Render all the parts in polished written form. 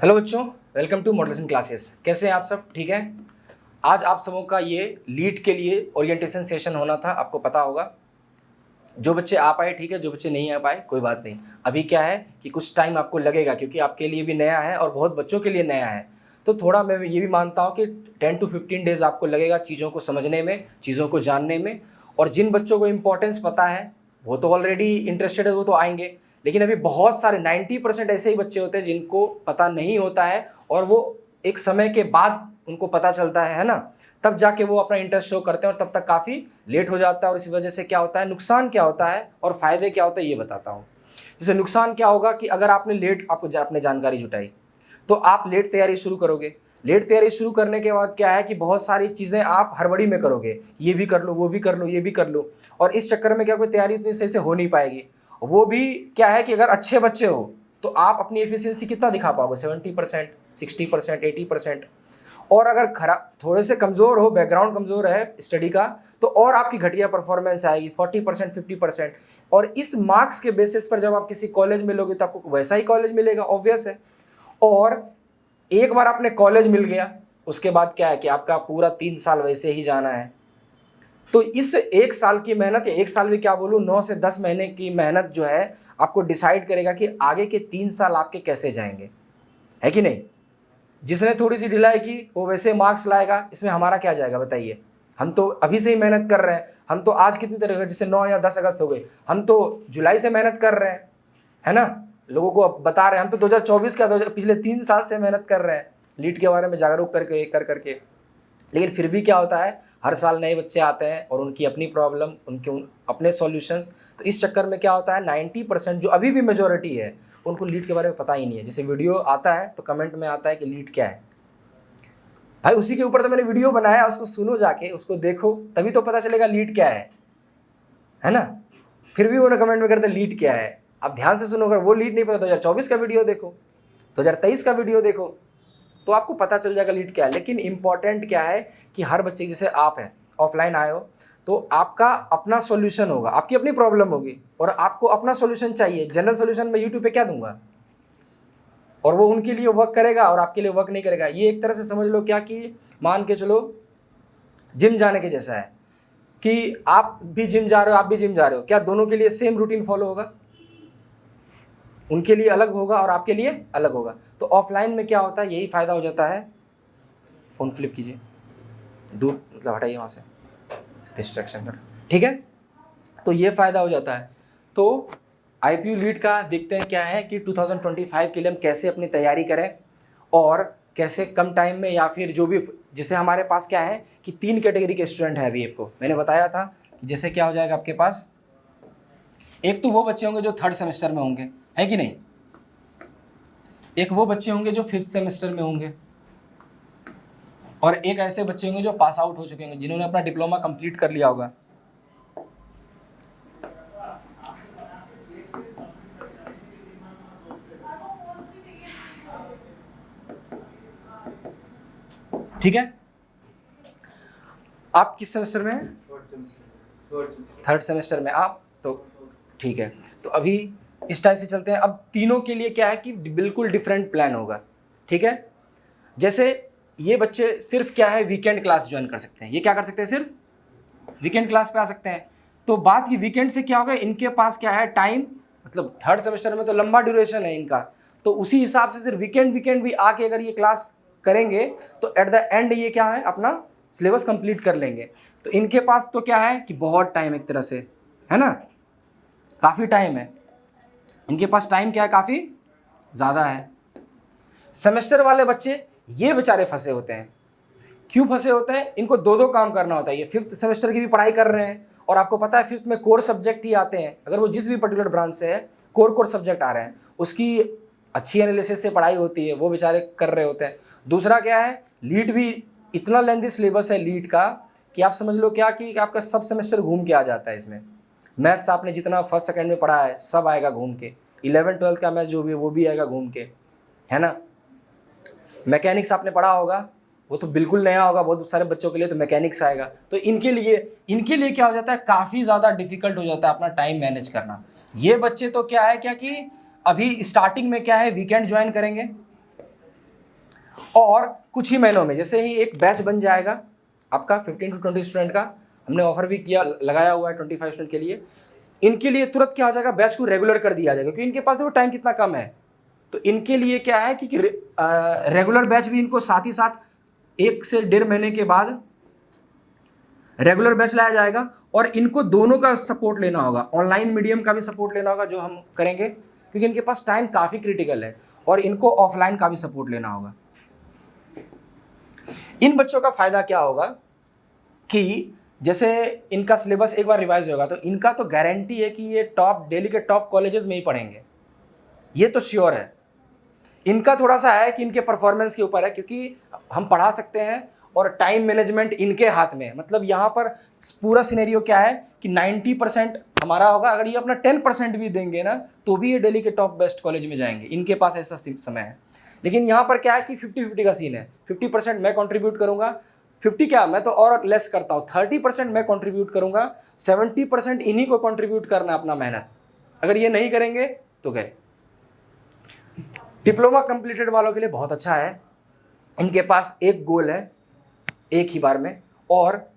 Hello बच्चों, welcome to moderation classes. कैसे हैं आप सब? ठीक है। आज आप सबों का ये लीड के लिए ओरिएंटेशन सेशन होना था, आपको पता होगा। जो बच्चे आ पाए ठीक है, जो बच्चे नहीं आ पाए कोई बात नहीं। अभी क्या है कि कुछ टाइम आपको लगेगा, क्योंकि आपके लिए भी नया है और बहुत बच्चों के लिए नया है। तो थोड़ा मैं ये भी मानता हूँ कि 10 to 15 डेज़ आपको लगेगा चीज़ों को समझने में, चीज़ों को जानने में। और जिन बच्चों को इम्पोर्टेंस पता है वो तो ऑलरेडी इंटरेस्टेड है, वो तो आएंगे। लेकिन अभी बहुत सारे 90% ऐसे ही बच्चे होते हैं जिनको पता नहीं होता है, और वो एक समय के बाद उनको पता चलता है ना, तब जाके वो अपना इंटरेस्ट शो करते हैं और तब तक काफ़ी लेट हो जाता है। और इसी वजह से क्या होता है, नुकसान क्या होता है और फ़ायदे क्या होते हैं ये बताता हूँ। जैसे नुकसान क्या होगा कि अगर आपने लेट आपने जानकारी जुटाई तो आप लेट तैयारी शुरू करोगे। लेट तैयारी शुरू करने के बाद क्या है कि बहुत सारी चीज़ें आप हड़बड़ी में करोगे, ये भी कर लो, वो भी कर लो, ये भी कर लो, और इस चक्कर में क्या कोई तैयारी इतनी सही से हो नहीं पाएगी। वो भी क्या है कि अगर अच्छे बच्चे हो तो आप अपनी एफिशिएंसी कितना दिखा पाओगे, 70%, 60%, 80%। और अगर खराब थोड़े से कमज़ोर हो, बैकग्राउंड कमज़ोर है स्टडी का, तो और आपकी घटिया परफॉर्मेंस आएगी, 40%, 50%। और इस मार्क्स के बेसिस पर जब आप किसी कॉलेज में लोगे तो आपको वैसा ही कॉलेज मिलेगा, ऑब्वियस है। और एक बार आपने कॉलेज मिल गया, उसके बाद क्या है कि आपका पूरा 3 साल वैसे ही जाना है। तो इस 1 साल की मेहनत, या 1 साल भी क्या बोलूँ, 9 से 10 महीने की मेहनत जो है आपको डिसाइड करेगा कि आगे के 3 साल आपके कैसे जाएंगे, है कि नहीं। जिसने थोड़ी सी ढिलाई की वो वैसे मार्क्स लाएगा, इसमें हमारा क्या जाएगा बताइए। हम तो अभी से ही मेहनत कर रहे हैं। हम तो आज कितनी तरह, जैसे 9 या 10 अगस्त हो गई, हम तो जुलाई से मेहनत कर रहे हैं, है ना। लोगों को अब बता रहे हैं, हम तो 2024 का पिछले 3 साल से मेहनत कर रहे हैं लीड के बारे में जागरूक करके करके। लेकिन फिर भी क्या होता है, हर साल नए बच्चे आते हैं और उनकी अपनी प्रॉब्लम, उनके अपने सॉल्यूशंस। तो इस चक्कर में क्या होता है, 90% जो अभी भी मेजोरिटी है उनको लीड के बारे में पता ही नहीं है। जैसे वीडियो आता है तो कमेंट में आता है कि लीड क्या है। भाई उसी के ऊपर तो मैंने वीडियो बनाया, उसको सुनो जाके, उसको देखो, तभी तो पता चलेगा लीड क्या है ना। फिर भी वो कमेंट में करते लीड क्या है। आप ध्यान से सुनो, अगर वो लीड नहीं पता 2024 का वीडियो देखो, 2023 का वीडियो देखो, तो आपको पता चल जाएगा लीड क्या है। लेकिन इंपॉर्टेंट क्या है कि हर बच्चे, जैसे आप हैं ऑफलाइन आए हो तो आपका अपना सॉल्यूशन होगा, आपकी अपनी प्रॉब्लम होगी और आपको अपना सॉल्यूशन चाहिए। जनरल सॉल्यूशन मैं यूट्यूब पे क्या दूंगा, और वो उनके लिए वर्क करेगा और आपके लिए वर्क नहीं करेगा। ये एक तरह से समझ लो क्या कि मान के चलो जिम जाने के जैसा है कि आप भी जिम जा रहे हो, आप भी जिम जा रहे हो, क्या दोनों के लिए सेम रूटीन फॉलो होगा? उनके लिए अलग होगा और आपके लिए अलग होगा। तो ऑफलाइन में क्या होता है, यही फायदा हो जाता है। फ़ोन फ्लिप कीजिए, दूर मतलब हटाइए वहाँ से, डिस्ट्रैक्शन कर, ठीक है। तो ये फ़ायदा हो जाता है। तो IPU लीड का देखते हैं क्या है कि 2025 के लिए हम कैसे अपनी तैयारी करें और कैसे कम टाइम में, या फिर जो भी, जैसे हमारे पास क्या है कि 3 कैटेगरी के स्टूडेंट हैं। अभी आपको मैंने बताया था कि जैसे क्या हो जाएगा आपके पास, एक तो वो बच्चे होंगे जो 3rd सेमेस्टर में होंगे, है कि नहीं। एक वो बच्चे होंगे जो 5th सेमेस्टर में होंगे, और एक ऐसे बच्चे होंगे जो पास आउट हो चुके होंगे, जिन्होंने अपना डिप्लोमा कंप्लीट कर लिया होगा। ठीक है। आप किस सेमेस्टर में हैं? 3rd सेमेस्टर में आप, तो ठीक है। तो अभी इस टाइप से चलते हैं। अब तीनों के लिए क्या है कि बिल्कुल डिफरेंट प्लान होगा, ठीक है। जैसे ये बच्चे सिर्फ क्या है, वीकेंड क्लास ज्वाइन कर सकते हैं। ये क्या कर सकते हैं, सिर्फ वीकेंड क्लास पे आ सकते हैं। तो बात की वीकेंड से क्या होगा, इनके पास क्या है टाइम, मतलब 3rd सेमेस्टर में तो लंबा ड्यूरेशन है इनका, तो उसी हिसाब से सिर्फ वीकेंड भी आके अगर ये क्लास करेंगे तो एट द एंड ये क्या है, अपना सिलेबस कंप्लीट कर लेंगे। तो इनके पास तो क्या है कि बहुत टाइम, एक तरह से, है ना, काफ़ी टाइम है इनके पास। टाइम क्या है, काफ़ी ज़्यादा है। सेमेस्टर वाले बच्चे ये बेचारे फंसे होते हैं। क्यों फंसे होते हैं, इनको 2 काम करना होता है। ये 5th सेमेस्टर की भी पढ़ाई कर रहे हैं, और आपको पता है 5th में कोर सब्जेक्ट ही आते हैं। अगर वो जिस भी पर्टिकुलर ब्रांच से है, कोर सब्जेक्ट आ रहे हैं, उसकी अच्छी एनालिसिस से पढ़ाई होती है, वो बेचारे कर रहे होते हैं। दूसरा क्या है, लीड भी इतना लेंथी सिलेबस है लीड का कि आप समझ लो क्या कि आपका सब सेमेस्टर घूम के आ जाता है। इसमें मैथ्स आपने जितना 1st 2nd में पढ़ा है सब आएगा घूम के, 11th 12th का मैथ्स जो भी है वो भी आएगा घूम के, है ना। मैकेनिक्स आपने पढ़ा होगा, वो तो बिल्कुल नया होगा बहुत सारे बच्चों के लिए, तो मैकेनिक्स आएगा। तो इनके लिए क्या हो जाता है, काफ़ी ज़्यादा डिफिकल्ट हो जाता है अपना टाइम मैनेज करना। ये बच्चे तो क्या है क्या कि अभी स्टार्टिंग में क्या है, वीकेंड ज्वाइन करेंगे, और कुछ ही महीनों में जैसे ही एक बैच बन जाएगा आपका 15 to 20 स्टूडेंट का, हमने ऑफर भी किया, लगाया हुआ है 25 स्टूडेंट के लिए, इनके लिए तुरंत क्या हो जाएगा, बैच को रेगुलर कर दिया जाएगा, क्योंकि इनके पास देखो टाइम कितना कम है। तो इनके लिए क्या है कि रेगुलर बैच भी इनको साथ ही साथ 1 से 1.5 महीने के बाद रेगुलर बैच लाया जाएगा। और इनको दोनों का सपोर्ट लेना होगा, ऑनलाइन मीडियम का भी सपोर्ट लेना होगा जो हम करेंगे, क्योंकि इनके पास टाइम काफ़ी क्रिटिकल है, और इनको ऑफलाइन का भी सपोर्ट लेना होगा। इन बच्चों का फ़ायदा क्या होगा कि जैसे इनका सिलेबस एक बार रिवाइज होगा तो इनका तो गारंटी है कि ये टॉप दिल्ली के टॉप कॉलेजेस में ही पढ़ेंगे, ये तो श्योर है। इनका थोड़ा सा है कि इनके परफॉर्मेंस के ऊपर है, क्योंकि हम पढ़ा सकते हैं और टाइम मैनेजमेंट इनके हाथ में है। मतलब यहाँ पर पूरा सिनेरियो क्या है कि 90% हमारा होगा, अगर ये अपना 10% भी देंगे ना तो भी ये दिल्ली के टॉप बेस्ट कॉलेज में जाएंगे, इनके पास ऐसा समय है। लेकिन यहाँ पर क्या है कि 50-50 का सीन है, 50% मैं कंट्रीब्यूट करूँगा, 50 क्या मैं तो और लेस करता हूँ, 30% मैं कंट्रीब्यूट करूँगा, 70% इन्हीं को कंट्रीब्यूट करना है अपना मेहनत। अगर ये नहीं करेंगे तो गए। डिप्लोमा कंप्लीटेड वालों के लिए बहुत अच्छा है, इनके पास एक गोल है एक ही बार में, और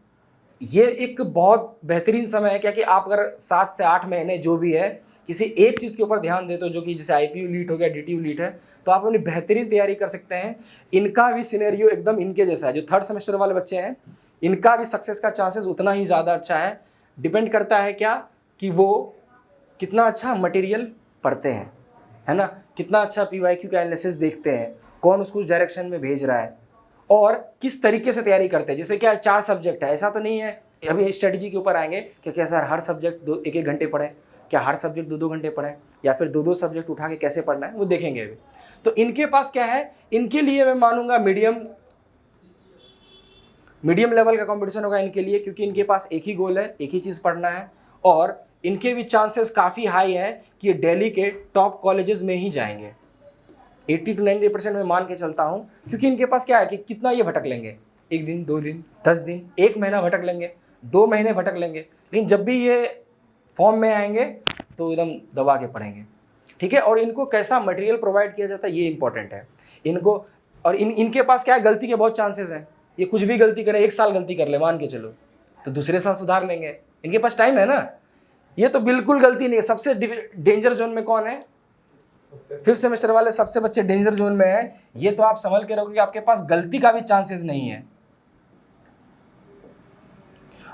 ये एक बहुत बेहतरीन समय है, क्या कि आप अगर 7 से 8 महीने जो भी है किसी एक चीज़ के ऊपर ध्यान देते हो, जो कि जैसे IPU लीट हो गया, DTU लीट है, तो आप अपनी बेहतरीन तैयारी कर सकते हैं। इनका भी सिनेरियो एकदम इनके जैसा है, जो 3rd सेमेस्टर वाले बच्चे हैं इनका भी सक्सेस का चांसेस उतना ही ज़्यादा अच्छा है। डिपेंड करता है क्या कि वो कितना अच्छा मटेरियल पढ़ते हैं, है ना, कितना अच्छा PYQ का एनालिसिस देखते हैं, कौन उसको उस डायरेक्शन में भेज रहा है, और किस तरीके से तैयारी करते हैं। जैसे क्या 4 सब्जेक्ट है, ऐसा तो नहीं है, अभी स्ट्रेटजी के ऊपर आएंगे कि क्या सर हर सब्जेक्ट 1-1 घंटे पढ़ें, क्या हर सब्जेक्ट 2-2 घंटे पढ़ें, या फिर 2-2 सब्जेक्ट उठा के कैसे पढ़ना है वो देखेंगे अभी। तो इनके पास क्या है, इनके लिए मैं मानूंगा मीडियम लेवल का कंपटीशन होगा इनके लिए, क्योंकि इनके पास एक ही गोल है, एक ही चीज़ पढ़ना है, और इनके भी चांसेस काफ़ी हाई है कि ये दिल्ली के टॉप कॉलेजेस में ही जाएंगे। 80 to 90% में मान के चलता हूँ, क्योंकि इनके पास क्या है कि कितना ये भटक लेंगे, 1 दिन 2 दिन 10 दिन 1 महीना भटक लेंगे, 2 महीने भटक लेंगे, लेकिन जब भी ये फॉर्म में आएंगे तो एकदम दबा के पढ़ेंगे, ठीक है। और इनको कैसा मटेरियल प्रोवाइड किया जाता है ये इंपॉर्टेंट है इनको। और इनके पास क्या है, गलती के बहुत चांसेस हैं, ये कुछ भी गलती करे, 1 साल गलती कर ले मान के चलो, तो दूसरे साल सुधार लेंगे, इनके पास टाइम है ना। ये तो बिल्कुल गलती नहीं है। सबसे डेंजर जोन में कौन है, 5th सेमेस्टर वाले सबसे बच्चे डेंजर जोन में है। ये तो आप संभल के रखोगे कि आपके पास गलती का भी चांसेस नहीं है।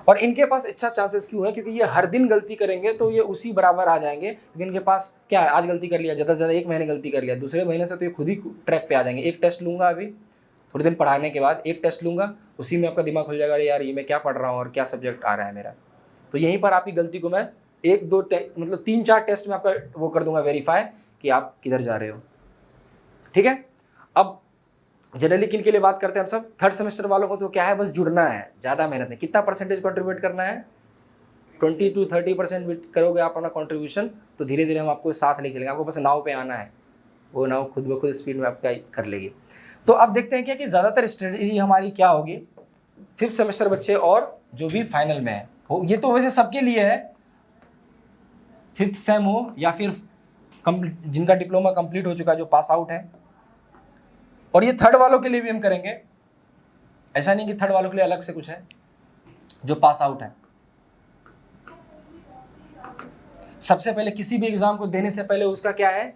और इनके पास अच्छा चांसेस क्यों है, क्योंकि ये हर दिन गलती करेंगे तो ये उसी बराबर आ जाएंगे, क्योंकि इनके पास क्या है, आज गलती कर लिया, ज़्यादा से ज़्यादा 1 महीने गलती कर लिया, दूसरे महीने से तो ये खुद ही ट्रैक पे आ जाएंगे। एक टेस्ट लूंगा अभी थोड़े दिन पढ़ाने के बाद, एक टेस्ट लूंगा, उसी में आपका दिमाग खुल जाएगा, अरे यार ये मैं क्या पढ़ रहा हूँ और क्या सब्जेक्ट आ रहा है मेरा। तो यहीं पर आपकी गलती को मैं 1-2 मतलब 3-4 टेस्ट में आपका वो कर दूंगा वेरीफाई कि आप किधर जा रहे हो, ठीक है। अब जनरली किन के लिए बात करते हैं हम सब, 3rd सेमेस्टर वालों को तो क्या है, बस जुड़ना है, ज़्यादा मेहनत नहीं। कितना परसेंटेज कंट्रीब्यूट करना है, 20 to 30% करोगे आप अपना कंट्रीब्यूशन, तो धीरे धीरे हम आपको साथ ले चलेंगे, आपको बस नाव पे आना है, वो नाव खुद ब खुद स्पीड में आपका कर लेगी। तो अब देखते हैं क्या कि ज़्यादातर स्ट्रेटजी हमारी क्या होगी 5th सेमेस्टर बच्चे और जो भी फाइनल में है, ये तो वैसे सबके लिए है, 5th सेम हो या फिर जिनका डिप्लोमा कंप्लीट हो चुका है, जो पास आउट है। और ये 3rd वालों के लिए भी हम करेंगे, ऐसा नहीं कि 3rd वालों के लिए अलग से कुछ है, जो पास आउट है। सबसे पहले किसी भी एग्जाम को देने से पहले उसका क्या है,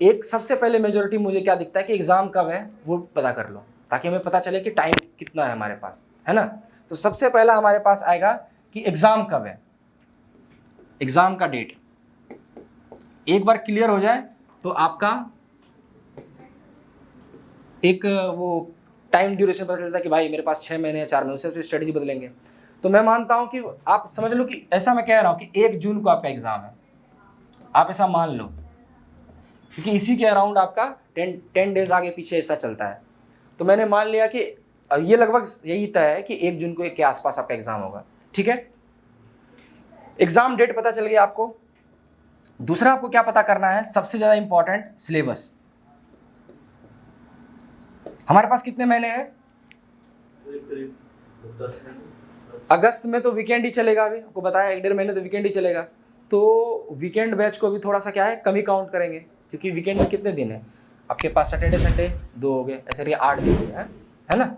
एक सबसे पहले मेजोरिटी मुझे क्या दिखता है कि एग्जाम कब है वो पता कर लो, ताकि हमें पता चले कि टाइम कितना है हमारे पास, है ना। तो सबसे पहला हमारे पास आएगा कि एग्जाम कब है, एग्जाम का डेट एक बार क्लियर हो जाए तो आपका एक वो टाइम ड्यूरेशन पता चलता है कि भाई मेरे पास 6 महीने या 4 महीने, उससे स्ट्रेटजी बदलेंगे। तो मैं मानता हूं कि आप समझ लो कि ऐसा मैं कह रहा हूं कि 1 जून को आपका एग्जाम है, आप ऐसा मान लो, क्योंकि इसी के अराउंड आपका 10 डेज आगे पीछे ऐसा चलता है। तो मैंने मान लिया कि ये लगभग यही तय है कि 1 जून को के आसपास आपका एग्जाम होगा, ठीक है। एग्जाम डेट पता चल गया आपको। दूसरा आपको क्या पता करना है, सबसे ज्यादा इंपॉर्टेंट सिलेबस। हमारे पास कितने महीने हैं, अगस्त में तो वीकेंड ही चलेगा, अभी आपको बताया 1-1.5 महीने तो वीकेंड ही चलेगा। तो वीकेंड बैच को भी थोड़ा सा क्या है कम ही काउंट करेंगे, क्योंकि वीकेंड में कितने दिन है, आपके पास सैटरडे संडे 2 हो गए, ऐसे करके 8 दिन हो गए, है ना।